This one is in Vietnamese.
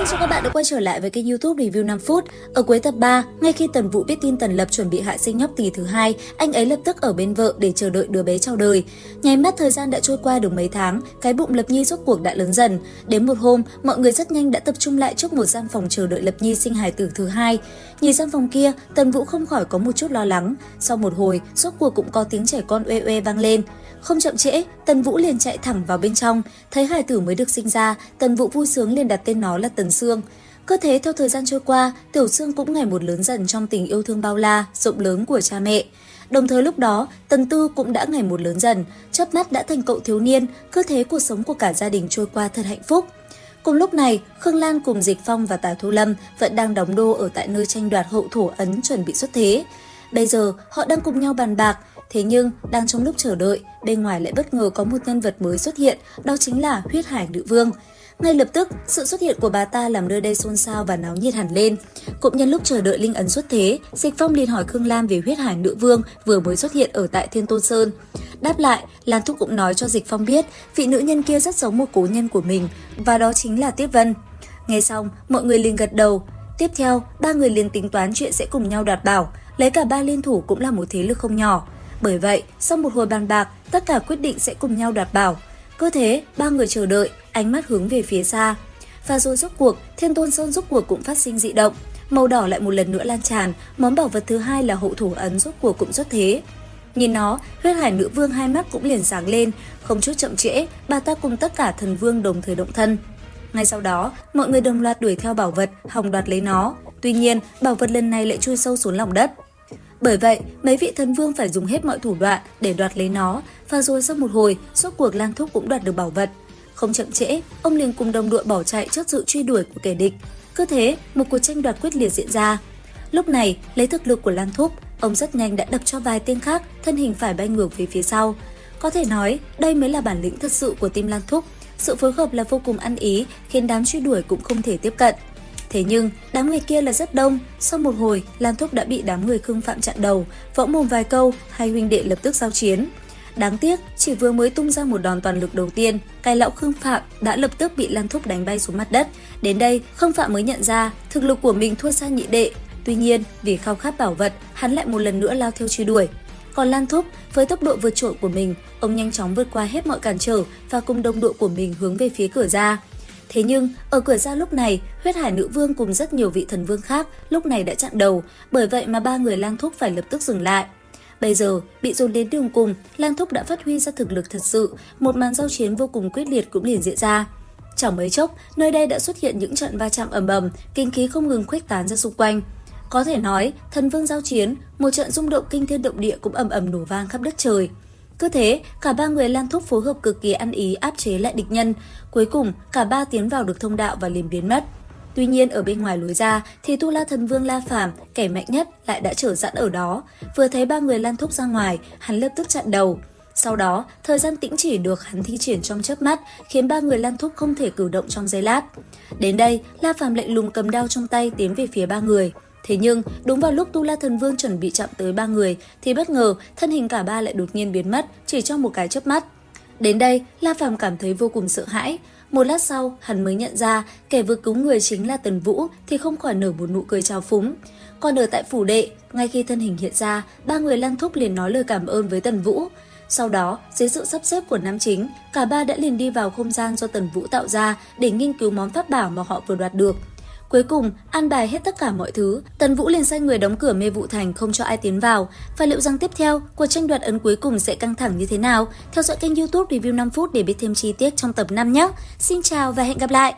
Xin chào các bạn đã quay trở lại với kênh YouTube Review 5 phút. Ở cuối tập 3, ngay khi Tần Vũ biết tin Tần Lập chuẩn bị hạ sinh nhóc tỳ thứ hai, anh ấy lập tức ở bên vợ để chờ đợi đứa bé chào đời. Nháy mắt thời gian đã trôi qua được mấy tháng, cái bụng Lập Nhi rốt cuộc đã lớn dần. Đến một hôm, mọi người rất nhanh đã tập trung lại trước một gian phòng chờ đợi Lập Nhi sinh hài tử thứ hai. Nhìn gian phòng kia, Tần Vũ không khỏi có một chút lo lắng. Sau một hồi, rốt cuộc cũng có tiếng trẻ con uê uê vang lên. Không chậm trễ, Tần Vũ liền chạy thẳng vào bên trong. Thấy hài tử mới được sinh ra, Tần Vũ vui sướng liền đặt tên nó là Tần Sương. Cứ thế theo thời gian trôi qua, Tiểu Sương cũng ngày một lớn dần trong tình yêu thương bao la, rộng lớn của cha mẹ. Đồng thời lúc đó, Tần Tư cũng đã ngày một lớn dần, chớp mắt đã thành cậu thiếu niên. Cứ thế cuộc sống của cả gia đình trôi qua thật hạnh phúc. Cùng lúc này, Khương Lan cùng Dịch Phong và Tào Thu Lâm vẫn đang đóng đô ở tại nơi tranh đoạt hậu thổ ấn chuẩn bị xuất thế. Bây giờ, họ đang cùng nhau bàn bạc. Thế nhưng, đang trong lúc chờ đợi, bên ngoài lại bất ngờ có một nhân vật mới xuất hiện, đó chính là Huyết Hải Nữ Vương. Ngay lập tức, sự xuất hiện của bà ta làm nơi đây xôn xao và náo nhiệt hẳn lên. Cũng nhân lúc chờ đợi linh ấn xuất thế, Dịch Phong liền hỏi Khương Lan về Huyết Hải Nữ Vương vừa mới xuất hiện ở tại Thiên Tôn Sơn. Đáp lại, Lan Thúc cũng nói cho Dịch Phong biết vị nữ nhân kia rất giống một cố nhân của mình, và đó chính là Tiết Vân. Nghe xong, mọi người liền gật đầu. Tiếp theo, ba người liền tính toán chuyện sẽ cùng nhau đoạt bảo, lấy cả ba liên thủ cũng là một thế lực không nhỏ. Bởi vậy, sau một hồi bàn bạc, tất cả quyết định sẽ cùng nhau đoạt bảo. Cứ thế, ba người chờ đợi, ánh mắt hướng về phía xa. Và rồi rốt cuộc, Thiên Tôn Sơn rốt cuộc cũng phát sinh dị động. Màu đỏ lại một lần nữa lan tràn, món bảo vật thứ hai là hậu thổ ấn rốt cuộc cũng xuất thế. Nhìn nó, Huyết Hải Nữ Vương hai mắt cũng liền sáng lên, không chút chậm trễ, bà ta cùng tất cả thần vương đồng thời động thân. Ngay sau đó, mọi người đồng loạt đuổi theo bảo vật, hòng đoạt lấy nó. Tuy nhiên, bảo vật lần này lại chui sâu xuống lòng đất. Bởi vậy, mấy vị thần vương phải dùng hết mọi thủ đoạn để đoạt lấy nó, và rồi sau một hồi, rốt cuộc Lan Thúc cũng đoạt được bảo vật. Không chậm trễ, ông liền cùng đồng đội bỏ chạy trước sự truy đuổi của kẻ địch. Cứ thế, một cuộc tranh đoạt quyết liệt diễn ra. Lúc này, lấy thực lực của Lan Thúc, ông rất nhanh đã đập cho vài tên khác, thân hình phải bay ngược về phía sau. Có thể nói, đây mới là bản lĩnh thật sự của team Lan Thúc. Sự phối hợp là vô cùng ăn ý, khiến đám truy đuổi cũng không thể tiếp cận. Thế nhưng, đám người kia là rất đông, sau một hồi, Lan Thúc đã bị đám người Khương Phạm chặn đầu, võ mồm vài câu, hai huynh đệ lập tức giao chiến. Đáng tiếc, chỉ vừa mới tung ra một đòn toàn lực đầu tiên, cái lão Khương Phạm đã lập tức bị Lan Thúc đánh bay xuống mặt đất. Đến đây, Khương Phạm mới nhận ra thực lực của mình thua xa nhị đệ. Tuy nhiên, vì khao khát bảo vật, hắn lại một lần nữa lao theo truy đuổi. Còn Lan Thúc, với tốc độ vượt trội của mình, ông nhanh chóng vượt qua hết mọi cản trở và cùng đồng đội của mình hướng về phía cửa ra. Thế nhưng, ở cửa ra lúc này, Huyết Hải Nữ Vương cùng rất nhiều vị thần vương khác lúc này đã chặn đầu, bởi vậy mà ba người Lan Thúc phải lập tức dừng lại. Bây giờ, bị dồn đến đường cùng, Lan Thúc đã phát huy ra thực lực thật sự, một màn giao chiến vô cùng quyết liệt cũng liền diễn ra. Chẳng mấy chốc, nơi đây đã xuất hiện những trận va chạm ầm ầm, kinh khí không ngừng khuếch tán ra xung quanh. Có thể nói, thần vương giao chiến, một trận rung động kinh thiên động địa cũng ầm ầm nổ vang khắp đất trời. Cứ thế, cả ba người Lan Thúc phối hợp cực kỳ ăn ý áp chế lại địch nhân. Cuối cùng, cả ba tiến vào được thông đạo và liền biến mất. Tuy nhiên, ở bên ngoài lối ra thì Tu La Thần Vương La Phàm, kẻ mạnh nhất, lại đã chờ sẵn ở đó. Vừa thấy ba người Lan Thúc ra ngoài, hắn lập tức chặn đầu. Sau đó, thời gian tĩnh chỉ được hắn thi triển trong chớp mắt, khiến ba người Lan Thúc không thể cử động trong giây lát. Đến đây, La Phàm lạnh lùng cầm đao trong tay tiến về phía ba người. Thế nhưng, đúng vào lúc Tu La Thần Vương chuẩn bị chạm tới ba người, thì bất ngờ thân hình cả ba lại đột nhiên biến mất, chỉ trong một cái chớp mắt. Đến đây, La Phàm cảm thấy vô cùng sợ hãi. Một lát sau, hắn mới nhận ra kẻ vừa cứu người chính là Tần Vũ, thì không khỏi nở một nụ cười trào phúng. Còn ở tại phủ đệ, ngay khi thân hình hiện ra, ba người Lan Thúc liền nói lời cảm ơn với Tần Vũ. Sau đó, dưới sự sắp xếp của nam chính, cả ba đã liền đi vào không gian do Tần Vũ tạo ra để nghiên cứu món pháp bảo mà họ vừa đoạt được. Cuối cùng, an bài hết tất cả mọi thứ, Tần Vũ liền sai người đóng cửa Mê Vụ Thành không cho ai tiến vào. Và liệu rằng tiếp theo, cuộc tranh đoạt ấn cuối cùng sẽ căng thẳng như thế nào? Theo dõi kênh YouTube Review 5 phút để biết thêm chi tiết trong tập 5 nhé! Xin chào và hẹn gặp lại!